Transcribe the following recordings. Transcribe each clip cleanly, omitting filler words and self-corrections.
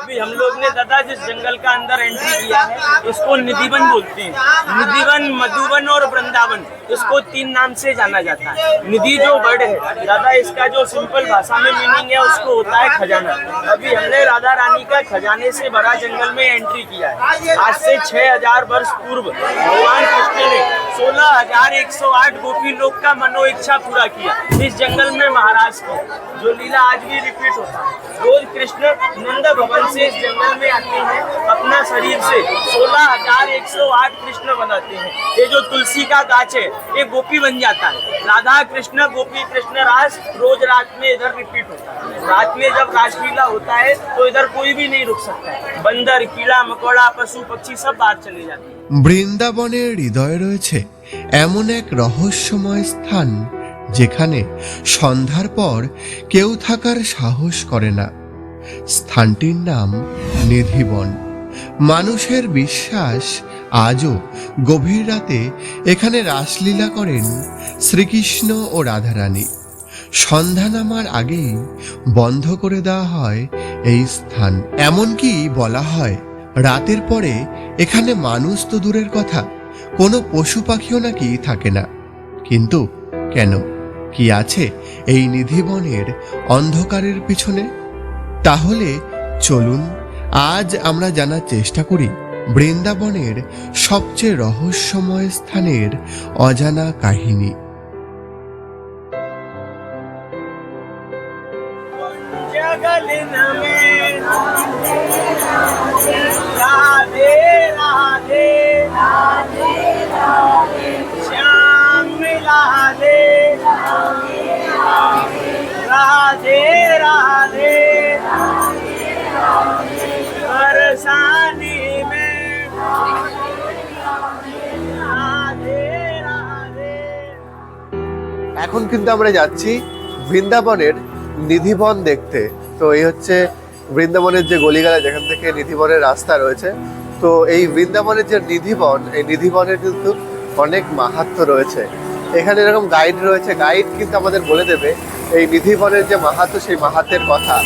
अभी हम लोग ने दादा जिस जंगल का अंदर एंट्री किया है इसको निधिवन बोलते हैं। निधिवन, मधुवन और वृंदावन, इसको 3 नाम से जाना जाता है। निधि जो वर्ड है दादा, इसका जो सिंपल भाषा में मीनिंग है उसको होता है खजाना। अभी हमने राधा रानी का खजाने से भरा जंगल में एंट्री किया है। आज से 6000 वर्ष पूर्व भगवान कृष्ण ने 16,108 गोपी लोग का मनो इच्छा पूरा किया इस जंगल में महाराज की, जो लीला आज भी रिपीट होता है। रोज कृष्ण नंद भवन से इस जंगल में आते हैं, अपना शरीर से 16,108 कृष्ण बनाते हैं। ये जो तुलसी का गाछ है ये गोपी बन जाता है। राधा कृष्ण गोपी कृष्ण रास रोज रात में इधर रिपीट होता है। रात में जब रासलीला होता है तो इधर कोई भी नहीं रुक सकता है। बंदर, कीड़ा मकोड़ा, पशु पक्षी सब बाहर चले जाते हैं। বৃন্দাবনের হৃদয়ে রয়েছে এমন এক রহস্যময় স্থান যেখানে সন্ধ্যার পর কেউ থাকার সাহস করে না। স্থানটির নাম নিধিবন। মানুষের বিশ্বাস আজও গভীর রাতে এখানে রাসলীলা করেন শ্রীকৃষ্ণ ও রাধারানী। সন্ধ্যা নামার আগেই বন্ধ করে দেওয়া হয় এই স্থান। এমনকি বলা হয় রাতের পরে এখানে মানুষ তো দূরের কথা, কোনো পশু পাখিও নাকি থাকে না। কিন্তু কেন, কি আছে এই নিধিবনের অন্ধকারের পিছনে? তাহলে চলুন আজ আমরা জানার চেষ্টা করি বৃন্দাবনের সবচেয়ে রহস্যময় স্থানের অজানা কাহিনী। राधे राधे श्याम राधे राधे राधे बरसाने में राधे राधे। এখন কিন্তু আমরা যাচ্ছি বৃন্দাবনের নিধিবন দেখতে। তো এই হচ্ছে বৃন্দাবনের যে গলিগালা যেখান থেকে নিধিবনের রাস্তা রয়েছে। তো এই বৃন্দাবনের যে নিধিবন, এই নিধিবনের কিন্তু অনেক মাহাত্ম্য রয়েছে। এখানে এরকম গাইড রয়েছে, গাইড কিন্তু আমাদের বলে দেবে এই নিধিবনের যে মাহাত্ম্য, সেই মাহাত্ম্যের কথা।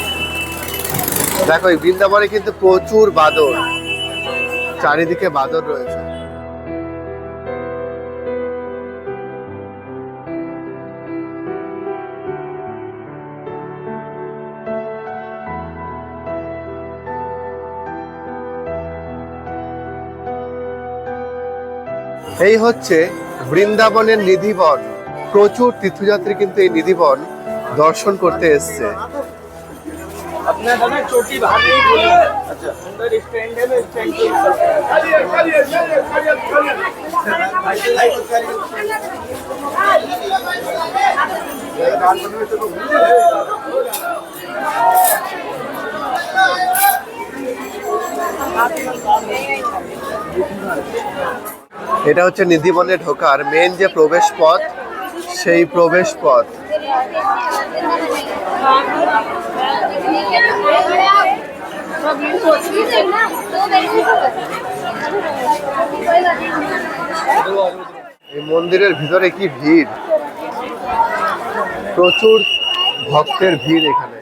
দেখো এই বৃন্দাবনে কিন্তু প্রচুর বাদর, চারিদিকে বাদর রয়েছে। এই হচ্ছে বৃন্দাবনের নিধিবন। প্রচুর তীর্থযাত্রী কিন্তু এই নিধিবন দর্শন করতে এসছে। अपना दादा चोटी बाहर नहीं बोली। अच्छा, अंदर स्टैंड है ना, स्टैंड के ऊपर। এটা হচ্ছে নিধিবনে ঢোকার মেন যে প্রবেশ পথ, সেই প্রবেশ পথ। এই মন্দিরের ভিতরে কি ভিড়, প্রচুর ভক্তের ভিড় এখানে।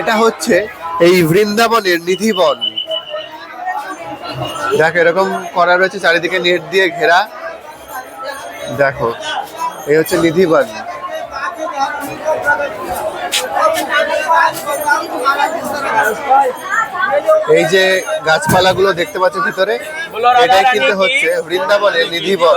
এটা হচ্ছে এই বৃন্দাবনের নিধিবন। দেখো এরকম করা রয়েছে, চারিদিকে নেট দিয়ে ঘেরা। দেখো এই হচ্ছে নিধিবন। এই যে গাছপালাগুলো দেখতে পাচ্ছ ভিতরে, এটাই কিন্তু হচ্ছে বৃন্দাবনের নিধিবন।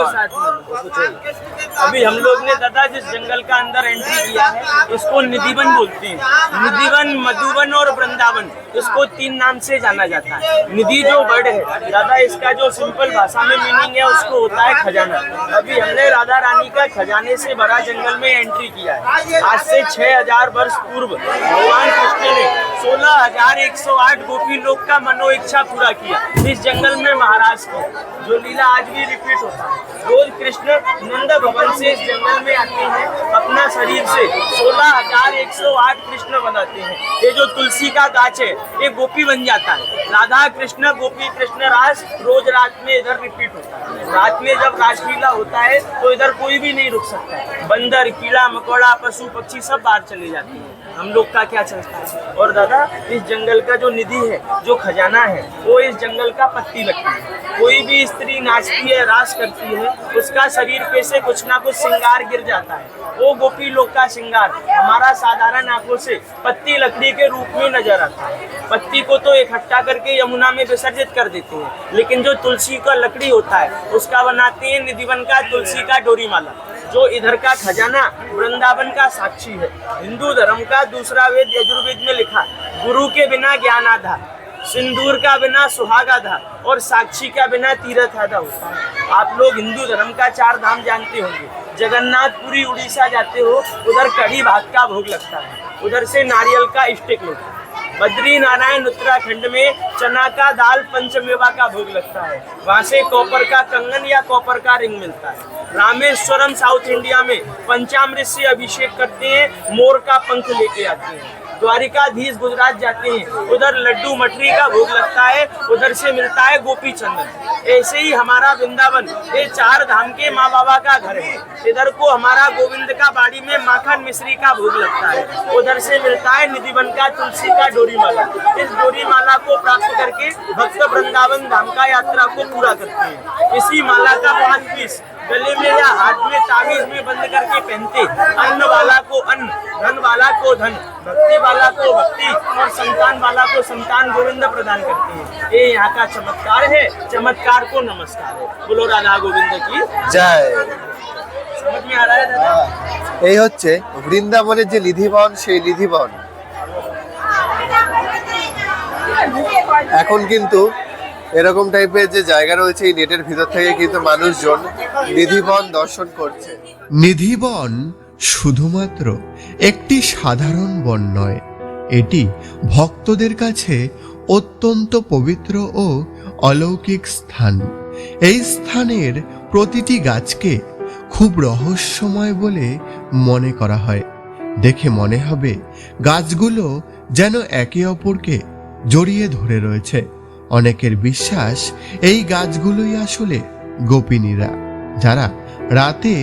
अभी हम लोग ने दादा जिस जंगल का अंदर एंट्री किया है इसको निधिवन बोलते हैं। निधिवन, मधुवन और वृंदावन, इसको 3 नाम से जाना जाता है। निधि जो वर्ड है दादा, इसका जो सिंपल भाषा में मीनिंग है उसको होता है खजाना। अभी हमने राधा रानी का खजाने से भरा जंगल में एंट्री किया है। आज से 6000 वर्ष पूर्व भगवान कृष्ण ने 16,108 गोपी लोग का मनो इच्छा पूरा किया इस जंगल में महाराज की, जो लीला आज भी रिपीट होता है। रोज कृष्ण नंद भवन से इस जंगल में आते हैं, अपना शरीर से 16,108 कृष्ण बनाते हैं। ये जो तुलसी का गाछ है ये गोपी बन जाता है। राधा कृष्ण गोपी कृष्ण रास रोज रात में इधर रिपीट होता है। रात में जब रासलीला होता है तो इधर कोई भी नहीं रुक सकता है। बंदर, कीड़ा मकोड़ा, पशु पक्षी सब बाहर चले जाते हैं। हम लोग का क्या चलता है। और दादा इस जंगल का जो निधि है, जो खजाना है, वो इस जंगल का पत्ती लगती है। कोई भी स्त्री नाचती है, रास करती है, उसका शरीर पे से कुछ ना कुछ श्रृंगार गिर जाता है। वो गोपी लोग का श्रृंगार हमारा साधारण आंखों से पत्ती लकड़ी के रूप में नजर आता है। पत्ती को तो इकट्ठा करके यमुना में विसर्जित कर देते हैं, लेकिन जो तुलसी का लकड़ी होता है उसका बनाते हैं निधिवन का तुलसी का डोरी माला। जो इधर का खजाना वृंदावन का साक्षी है। हिंदू धर्म का दूसरा वेद यजुर्वेद में लिखा, गुरु के बिना ज्ञान आधा, सिंदूर का बिना सुहाग आधा, और साक्षी का बिना तीर्थ आधा होता है। आप लोग हिंदू धर्म का 4 धाम जानते होंगे। जगन्नाथपुरी उड़ीसा जाते हो, उधर कढ़ी भात का भोग लगता है, उधर से नारियल का स्टिक मिलता है। बद्री नारायण उत्तराखंड में चना का दाल पंचमेवा का भोग लगता है, वहाँ से कॉपर का कंगन या कॉपर का रिंग मिलता है। रामेश्वरम साउथ इंडिया में पंचामृत से अभिषेक करते हैं, मोर का पंख लेके आते हैं। द्वारिकाधीश गुजरात जाते हैं, उधर लड्डू मठरी का भोग लगता है, उधर से मिलता है गोपी चंदन। ऐसे ही हमारा वृंदावन ये 4 धाम के माँ बाबा का घर है। इधर को हमारा गोविंद का बाड़ी में माखन मिश्री का भोग लगता है, उधर से मिलता है निधिवन का तुलसी का डोरी माला। इस डोरी माला को प्राप्त करके भक्त वृंदावन धाम का यात्रा को पूरा करते हैं। इसी माला का 5 पीस गले में या हाथ में ताबीज में बंद करके पहनते। अन्न वाला को अन्न, धन वाला को धन, भक्ति वाला को भक्ति, और संतान वाला को संतान गोविंद प्रदान करते हैं। ये यहाँ का चमत्कार है। चमत्कार को नमस्कार है। बोलो राधा गोविंद की जय। समझ में आ रहा है दादा? এই হচ্ছে বৃন্দাবনের যে নিধিবন, সেই নিধিবন এখন কিন্তু এরকম টাইপের যে জায়গা রয়েছে, এই নেটের ভিতর থেকে কিন্তু মানুষজন নিধিবন দর্শন করছে। নিধিবন শুধুমাত্র একটি সাধারণ বন নয়, এটি ভক্তদের কাছে অত্যন্ত পবিত্র ও অলৌকিক স্থান। এই স্থানের প্রতিটি গাছকে খুব রহস্যময় বলে মনে করা হয়। দেখে মনে হবে গাছগুলো যেন একে অপরকে জড়িয়ে ধরে রয়েছে। অনেকের বিশ্বাস এই গাছগুলোই আসলে গোপিনীরা, যারা রাতে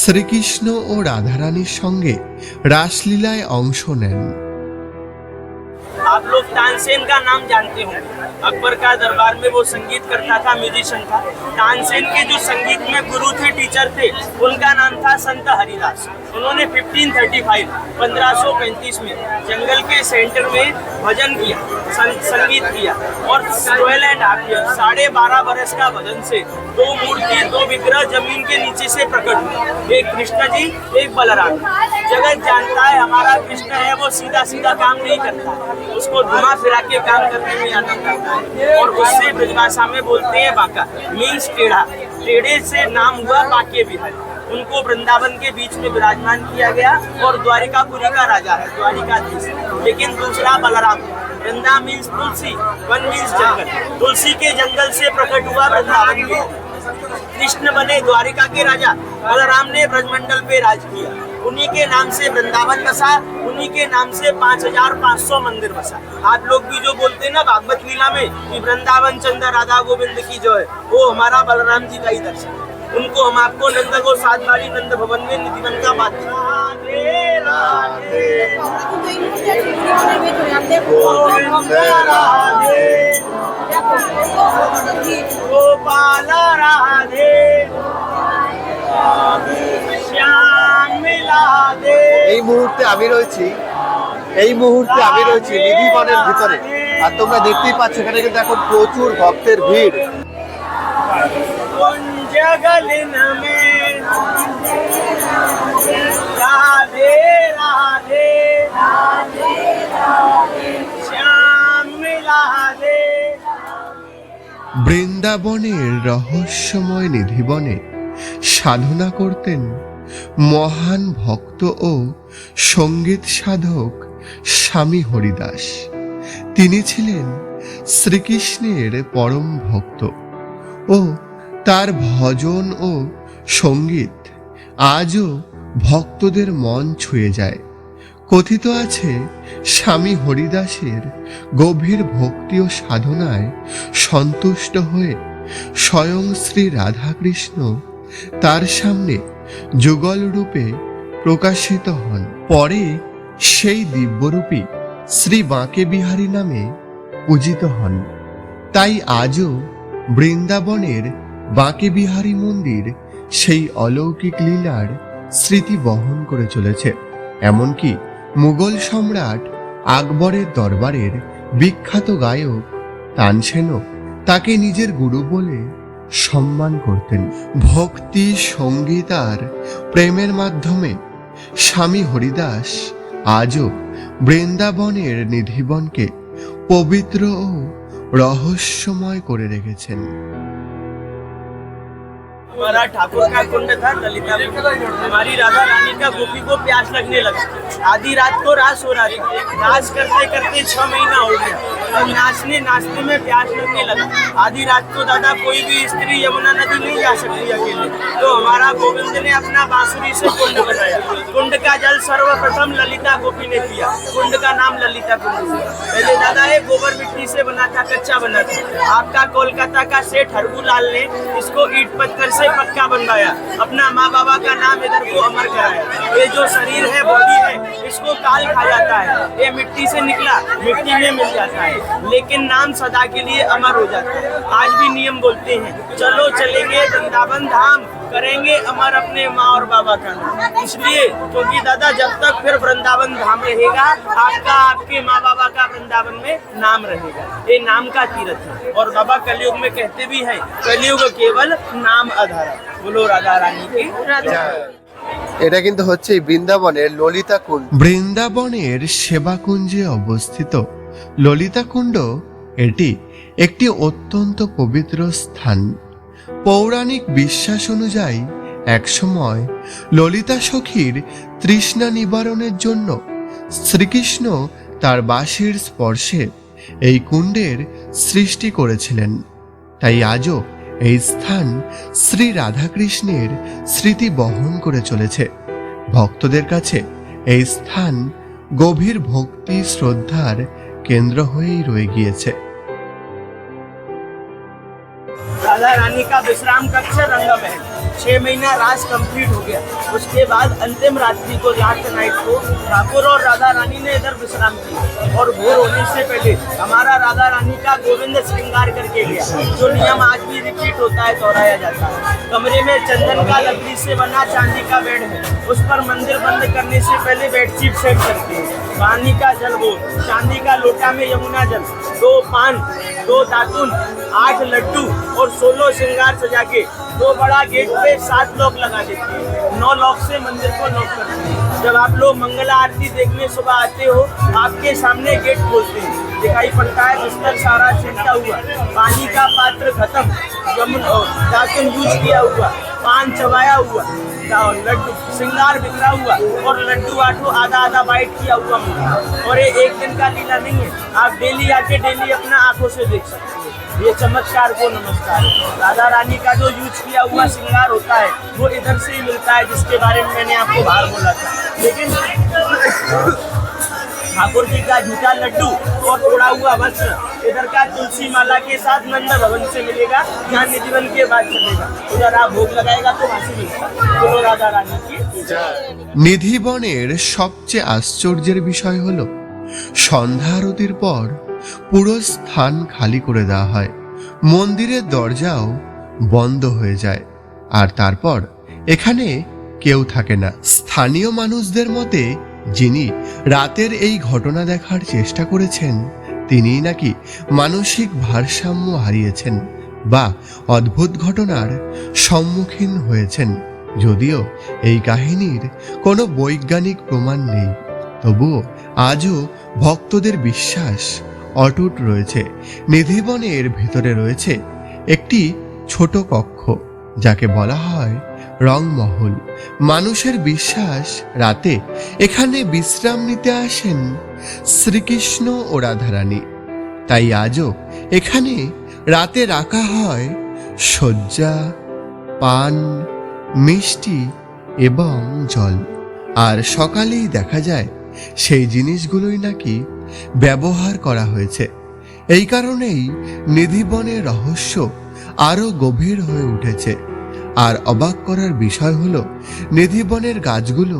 শ্রীকৃষ্ণ ও রাধারানীর সঙ্গে রাসলীলায় অংশ নেন। आप लोग तानसेन का नाम जानते होंगे। अकबर का दरबार में वो संगीत करता था, म्यूजिशियन था। तानसेन के जो संगीत में गुरु थे, टीचर थे, उनका नाम था संत हरिदास। उन्होंने 1535 में जंगल के सेंटर में भजन किया, संगीत किया, और 12.5 बरस का भजन से 2 मूर्ति, 2 विग्रह जमीन के नीचे से प्रकट हुए। एक कृष्ण जी, एक बलराम। जगत जानता है हमारा कृष्ण है वो सीधा सीधा काम नहीं करता, उसको घुमा फिरा के काम करने में आनंद आता है। और उससे ब्रजभाषा में बोलते हैं बांका, मीन्स टेढ़ा। टेढ़े से नाम हुआ बांके बिहारी। उनको वृंदावन के बीच में विराजमान किया गया और द्वारिकापुरी का राजा है, द्वारिकाधीश। लेकिन दूसरा बलराम, वृंदा मीन्स तुलसी, वन मीन्स जंगल। तुलसी के जंगल से प्रकट हुआ वृंदावन में। कृष्ण बने द्वारिका के राजा, बलराम ने ब्रजमंडल पे राज किया। उन्हीं के नाम से वृंदावन बसा, उन्हीं के नाम से 5500 मंदिर बसा। आप लोग भी जो बोलते हैं ना भागवत लीला में कि वृंदावन चंद्र राधा गोविंद की जय, वो हमारा बलराम जी का ही दर्शन। उनको हम आपको नंद को 7 बारी नंद भवन में निधिवन का बात गोपाल राधे এই মুহূর্তে আমি রয়েছি নিধিবনের ভিতরে, আর তোমরা দেখতেই পাচ্ছ এখানে কিন্তু এখন প্রচুর ভক্তের ভিড়। राधे राधे श्याम राधे। বৃন্দাবনের রহস্যময় নিধিবনে সাধনা করতেন মহান ভক্ত ও সঙ্গীত সাধক স্বামী হরিদাস। তিনি ছিলেন শ্রীকৃষ্ণের পরম ভক্ত ও তার ভজন ও সঙ্গীত আজও ভক্তদের মন ছুঁয়ে যায়। কথিত আছে স্বামী হরিদাসের গভীর ভক্তি ও সাধনায় সন্তুষ্ট হয়ে স্বয়ং শ্রী রাধাকৃষ্ণ তার সামনে যুগল রূপে প্রকাশিত হন। পরে সেই দিব্যরূপী শ্রী বাঁকে বিহারী নামে পূজিত হন। তাই আজও বৃন্দাবনের বাঁকে বিহারী মন্দির সেই অলৌকিক লীলার স্মৃতি বহন করে চলেছে। এমনকি মুঘল সম্রাট আকবরের দরবারের বিখ্যাত গায়ক তানসেনও তাকে নিজের গুরু বলে সম্মান করতেন। ভক্তি, সঙ্গীত আর প্রেমের মাধ্যমে স্বামী হরিদাস আজও বৃন্দাবনের নিধিবনকে পবিত্র ও রহস্যময় করে রেখেছেন। हमारा ठाकुर का कुंड था ललिता कुंड। हमारी राधा रानी का गोपी को प्यास लगने लगा। आधी रात को रास हो रहा था। रास करते करते 6 महीना हो गया। अब नाचने नाचने में प्यास लगने लगा। आधी रात को दादा कोई भी स्त्री यमुना नदी नहीं जा सकती अकेले, तो हमारा गोविंद ने अपना बांसुरी से कुंड बनाया। कुंड का जल सर्वप्रथम ललिता गोपी ने पिया। कुंड का नाम ललिता कुंड हुआ। पहले दादा ये गोबर मिट्टी से बना था, कच्चा बना था। आपका कोलकाता का सेठ हरबूलाल ने इसको ईट पत्थर से पक्का बनवाया। अपना माँ बाबा का नाम इधर को अमर कराया। ये जो शरीर है, बॉडी है, इसको काल खा जाता है। ये मिट्टी से निकला, मिट्टी में मिल जाता है, लेकिन नाम सदा के लिए अमर हो जाता है। आज भी नियम बोलते हैं, चलो चलेंगे वृंदावन धाम, करेंगे अमर अपने माँ और बाबा का नाम। इसलिए क्योंकि दादा जब तक फिर वृंदावन धाम रहेगा, आपका आपके माँ बाबा का वृंदावन में नाम रहेगा। ये नाम का तीर्थ है। और बाबा कलयुग में कहते भी हैं, कलयुग केवल नाम आधारा। बोलो राधा रानी की राधा। এটা কিন্তু হচ্ছে বৃন্দাবনের ললিতা কুণ্ড। বৃন্দাবনের সেবাকুঞ্জে অবস্থিত ললিতা কুণ্ড এটি একটি অত্যন্ত পবিত্র স্থান। পৌরাণিক বিশ্বাস অনুযায়ী একসময় ললিতা সখীর তৃষ্ণা নিবারণের জন্য শ্রীকৃষ্ণ তার বাঁশির স্পর্শে এই কুণ্ডের সৃষ্টি করেছিলেন। তাই আজও এই স্থান শ্রী রাধাকৃষ্ণের স্মৃতি বহন করে চলেছে। ভক্তদের কাছে এই স্থান গভীর ভক্তি শ্রদ্ধার কেন্দ্র হয়েই রয়ে গিয়েছে। राधा रानी का विश्राम कक्ष रंग महल 6 महीना रास कंप्लीट हो गया। उसके बाद अंतिम रात्रि को लास्ट नाइट को ठाकुर और राधा रानी ने इधर विश्राम किया। और भोर होने से पहले हमारा राधा रानी का गोविंद श्रृंगार करके गया, जो नियम आज भी रिपीट होता है, दोहराया जाता है। कमरे में चंदन का लकड़ी से बना चांदी का बेड है। उस पर मंदिर बंद करने से पहले बेडशीट सेट करते हैं। पानी का जल हो, चांदी का लोटा में यमुना जल, 2 पान, 2 दातुन, 8 लड्डू और 16 श्रृंगार सजा के 2 बड़ा गेट पे 7 लॉक लगा देते हैं। 9 लॉक से मंदिर को लॉक करते हैं। जब आप लोग मंगला आरती देखने सुबह आते हो, आपके सामने गेट खोलते हैं, दिखाई पड़ता है बिस्तर सारा छिड़का हुआ, पानी का पात्र खत्म, दातुन यूज किया हुआ, पान चबाया हुआ, लड्डू श्रृंगार बिखरा हुआ और लड्डू आठों आधा आधा बाइट किया हुआ मिलता है। और ये एक दिन का लीला नहीं है, आप डेली आके डेली अपना आंखों से देख सकते हैं। ये चमत्कार को नमस्कार है। राधा रानी का जो यूज किया हुआ श्रृंगार होता है वो इधर से ही मिलता है, जिसके बारे में मैंने आपको बाहर बोला था। लेकिन ठाकुर जी का झूठा लड्डू और तोड़ा हुआ वस्त्र इधर का तुलसी माला के साथ नंद भवन से मिलेगा, यहाँ निधिवन के बाद चलेगा। उधर आप भोग लगाएगा तो वहाँ से मिलेगा। बोलो राधा रानी की जय। নিধিবনের সবচেয়ে আশ্চর্যের বিষয় হলো সন্ধ্যা আরতির পর পুরো স্থান খালি করে দেওয়া হয়, মন্দিরের দরজাও বন্ধ হয়ে যায়, আর তারপর এখানে কেউ থাকে না। স্থানীয় মানুষদের মতে যিনি রাতের এই ঘটনা দেখার চেষ্টা করেছেন তিনিই নাকি মানসিক ভারসাম্য হারিয়েছেন বা অদ্ভুত ঘটনার সম্মুখীন হয়েছেন। যদিও এই কাহিনীর কোনো বৈজ্ঞানিক প্রমাণ নেই, তবুও আজও ভক্তদের বিশ্বাস অটুট রয়েছে। নিধিবনের ভিতরে রয়েছে একটি ছোট কক্ষ, যাকে বলা হয় রংমহল। মানুষের বিশ্বাস রাতে এখানে বিশ্রাম নিতে আসেন শ্রীকৃষ্ণ ও রাধারানী। তাই আজও এখানে রাতে রাখা হয় শয্যা, পান, মিষ্টি এবং জল। আর সকালেই দেখা যায় সেই জিনিসগুলোই নাকি ব্যবহার করা হয়েছে। এই কারণেই নিধিবনের রহস্য আরো গভীর হয়ে উঠেছে। আর অবাক করার বিষয় হলো নিধিবনের গাছগুলো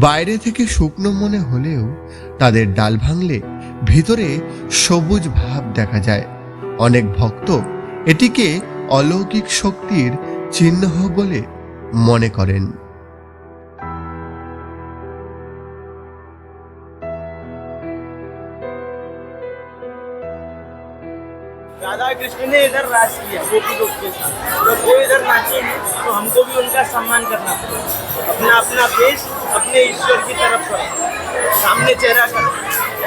বাইরে থেকে শুকনো মনে হলেও তাদের ডাল ভাঙলে ভিতরে সবুজ ভাব দেখা যায়। অনেক ভক্ত এটিকে অলৌকিক শক্তির চিহ্ন বলে মনে করেন। राधा कृष्ण ने इधर रास किया गोपी लोग के साथ, जब वो इधर नाचेंगे तो हमको भी उनका सम्मान करना पड़ेगा। अपना अपना फेस अपने ईश्वर की तरफ करो, सामने चेहरा करो,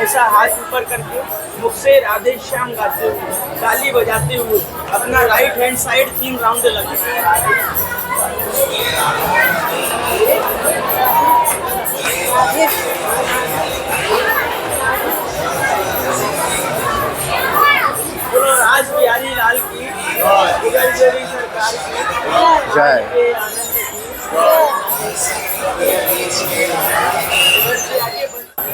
ऐसा हाथ ऊपर करके मुख से राधे श्याम गाते हुए ताली बजाते हुए अपना राइट हैंड साइड 3 राउंड लगा। बोलो राज बिहारी लाल की जय, सरकार की जय।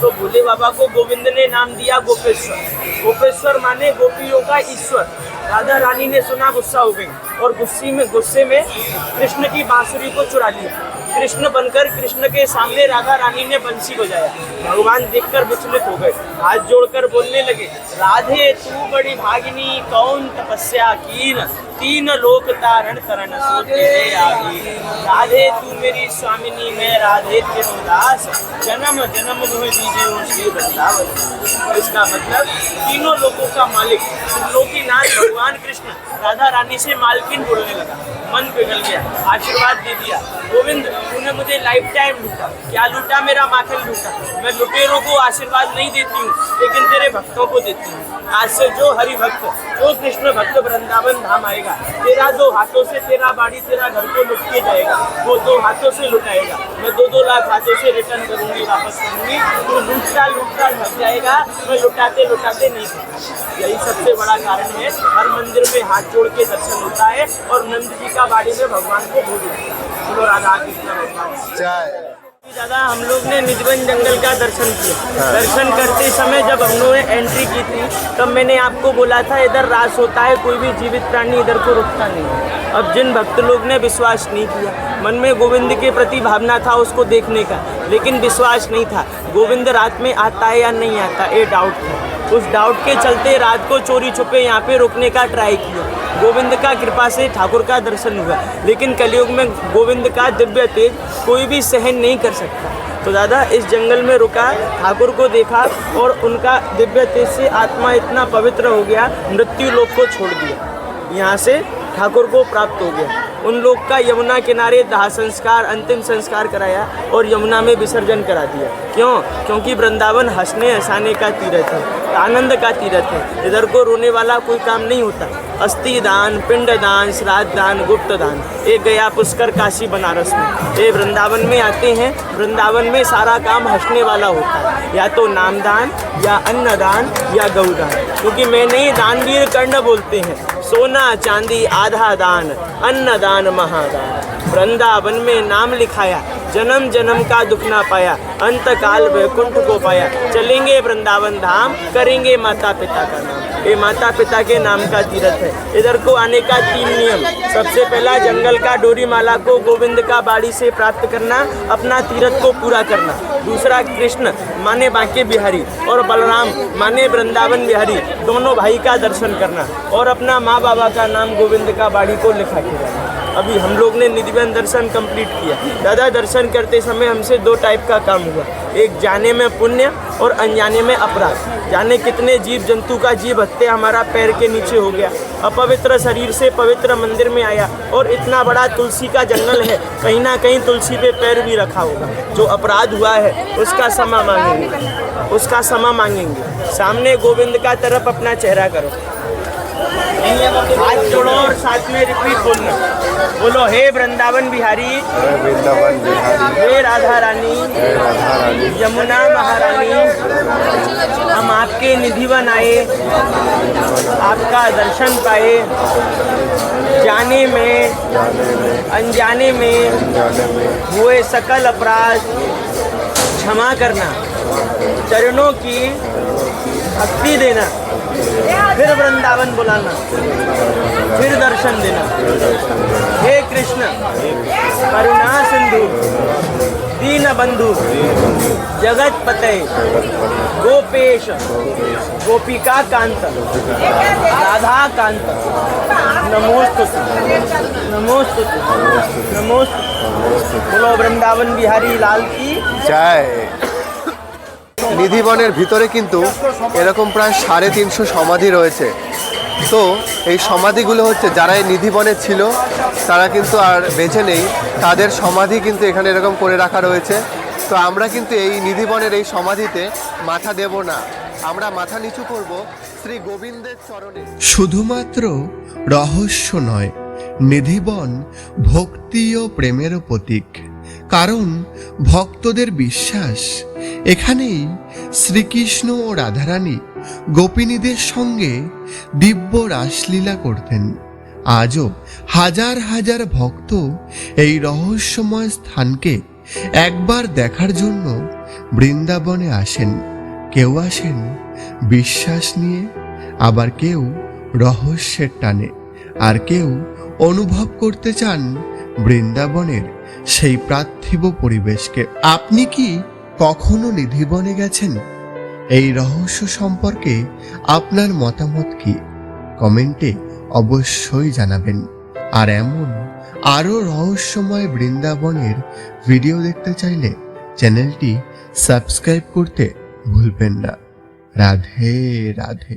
तो भोले बाबा को गोविंद ने नाम दिया गोपेश्वर। गोपेश्वर माने गोपियों का ईश्वर। राधा रानी ने सुना, गुस्सा हो गई और गुस्से में कृष्ण की बांसुरी को चुरा लिया। कृष्ण बनकर कृष्ण के सामने राधा रानी ने बंसी बजाया। भगवान देखकर विचलित हो गए, हाथ जोड़कर बोलने लगे, राधे तू बड़ी भागिनी, कौन तपस्या कीन, 3 लोक तारण करण सो तेरे आगे। राधे तू मेरी स्वामिनी, मैं राधे तेरो दास, जन्म जन्म मोह दीजे श्री वृंदावन। इसका मतलब तीनों लोकों का मालिक त्रिलोकीनाथ भगवान कृष्ण राधा रानी से मालकिन बोलने लगा। मन पिघल गया, आशीर्वाद दे दिया, गोविंद तूने मुझे लाइफ टाइम लूटा। क्या लूटा? मेरा माखन लूटा। मैं लुटेरों को आशीर्वाद नहीं देती हूँ, लेकिन तेरे भक्तों को देती हूँ। आज से जो हरि भक्त, जो कृष्ण भक्त वृंदावन धाम आएगा, तेरा 2 हाथों से तेरा बाड़ी, तेरा घर को लुट के जाएगा, वो 2 हाथों से लुटाएगा। मैं 2-2 लाख हाथों से रिटर्न करूंगी, वापस करूंगी। तो लूटता लूटता थक जाएगा, मैं लुटाते लुटाते नहीं थकूंगा। यही सबसे बड़ा कारण है हर मंदिर में हाथ जोड़ के दर्शन होता है और नंद जी का बाड़ी में भगवान को भोग देता है। बोलो राधा कृष्ण भगवान जय। दादा, हम लोग ने निधिवन जंगल का दर्शन किया। दर्शन करते समय जब हम लोगों ने एंट्री की थी, तब मैंने आपको बोला था इधर रास होता है, कोई भी जीवित प्राणी इधर को रुकता नहीं। अब जिन भक्त लोग ने विश्वास नहीं किया, मन में गोविंद के प्रति भावना था उसको देखने का, लेकिन विश्वास नहीं था गोविंद रात में आता है या नहीं आता, ये डाउट था। उस डाउट के चलते रात को चोरी छुपे यहाँ पे रुकने का ट्राई किया। गोविंद का कृपा से ठाकुर का दर्शन हुआ, लेकिन कलयुग में गोविंद का दिव्य तेज कोई भी सहन नहीं कर सकता। तो दादा इस जंगल में रुका, ठाकुर को देखा और उनका दिव्य तेज से आत्मा इतना पवित्र हो गया, मृत्यु लोक को छोड़ दिया, यहाँ से ठाकुर को प्राप्त हो गया। उन लोग का यमुना किनारे दाह संस्कार, अंतिम संस्कार कराया और यमुना में विसर्जन करा दिया। क्यों? क्योंकि वृंदावन हंसने हंसाने का तीर्थ है, आनंद का तीर्थ है। इधर को रोने वाला कोई काम नहीं होता। अस्थि दान, पिंड दान, श्राद्ध दान, गुप्त दान, एक गया पुष्कर काशी बनारस में, ये वृंदावन में आते हैं। वृंदावन में सारा काम हंसने वाला होता है, या तो नामदान या अन्नदान या गौदान। क्योंकि मैंने ही दानवीर कर्ण बोलते हैं, सोना चांदी आधा दान, अन्नदान महादान। वृंदावन में नाम लिखाया, जन्म जन्म का दुख ना पाया, अंत काल वैकुंठ को पाया। चलेंगे वृंदावन धाम, करेंगे माता पिता का नाम। ये माता पिता के नाम का तीर्थ है। इधर को आने का 3 नियम। सबसे पहला जंगल का डोरी माला को गोविंद का बाड़ी से प्राप्त करना, अपना तीर्थ को पूरा करना। दूसरा, कृष्ण माने बांके बिहारी और बलराम माने वृंदावन बिहारी, दोनों भाई का दर्शन करना और अपना माँ बाबा का नाम गोविंद का बाड़ी को लिखा के जाना। अभी हम लोग ने निधिवन दर्शन कंप्लीट किया। दादा दर्शन करते समय हमसे 2 टाइप का काम हुआ, एक जाने में पुण्य और अनजाने में अपराध। जाने कितने जीव जंतु का जीव हत्या हमारा पैर के नीचे हो गया। अपवित्र शरीर से पवित्र मंदिर में आया और इतना बड़ा तुलसी का जंगल है, कहीं ना कहीं तुलसी पे पैर भी रखा होगा। जो अपराध हुआ है उसका क्षमा मांगेंगे, उसका क्षमा मांगेंगे। सामने गोविंद का तरफ अपना चेहरा करो, हाथ जोड़ो और साथ में रिपीट बोलना। बोलो, हे वृंदावन बिहारी, वृंदावन बिहारी, हे राधा रानी, यमुना महारानी, हम आपके निधिवन आए, आपका दर्शन पाए। जाने में अनजाने में हुए सकल अपराध क्षमा करना, चरणों की भक्ति देना, फिर वृंदावन बुलाना, फिर दर्शन देना। हे कृष्ण करुणा सिंधु दीन बंधु जगत पते गोपेश गोपिका कांत राधा कांत नमोस्तुते नमोस्तुते नमोस्तुते। बोलो वृंदावन बिहारी लाल की যায়। নিধিবনের ভিতরে কিন্তু এরকম প্রায় 350 সমাধি রয়েছে। তো এই সমাধিগুলো হচ্ছে যারা এই নিধিবনে ছিল তারা কিন্তু আর বেঁচে নেই, তাদের সমাধি কিন্তু এখানে এরকম করে রাখা রয়েছে। তো আমরা কিন্তু এই নিধিবনের এই সমাধিতে মাথা দেব না, আমরা মাথা নিচু করব শ্রী গোবিন্দের চরণে। শুধুমাত্র রহস্য নয়, নিধিবন ভক্তি ও প্রেমেরও প্রতীক। কারণ ভক্তদের বিশ্বাস এখানেই শ্রীকৃষ্ণ ও রাধারানী গোপিনীদের সঙ্গে দিব্য রাসলীলা করতেন। আজও হাজার হাজার ভক্ত এই রহস্যময় স্থানকে একবার দেখার জন্য বৃন্দাবনে আসেন। কেউ আসেন বিশ্বাস নিয়ে, আবার কেউ রহস্যের টানে, আর কেউ অনুভব করতে চান বৃন্দাবনের সেই পার্থিব পরিবেশকে। আপনি কি কখনো নিধিবনে গেছেন? এই রহস্য সম্পর্কে আপনার মতামত কি কমেন্টে অবশ্যই জানাবেন। আর এমন আরও রহস্যময় বৃন্দাবনের ভিডিও দেখতে চাইলে চ্যানেলটি সাবস্ক্রাইব করতে ভুলবেন না। রাধে রাধে।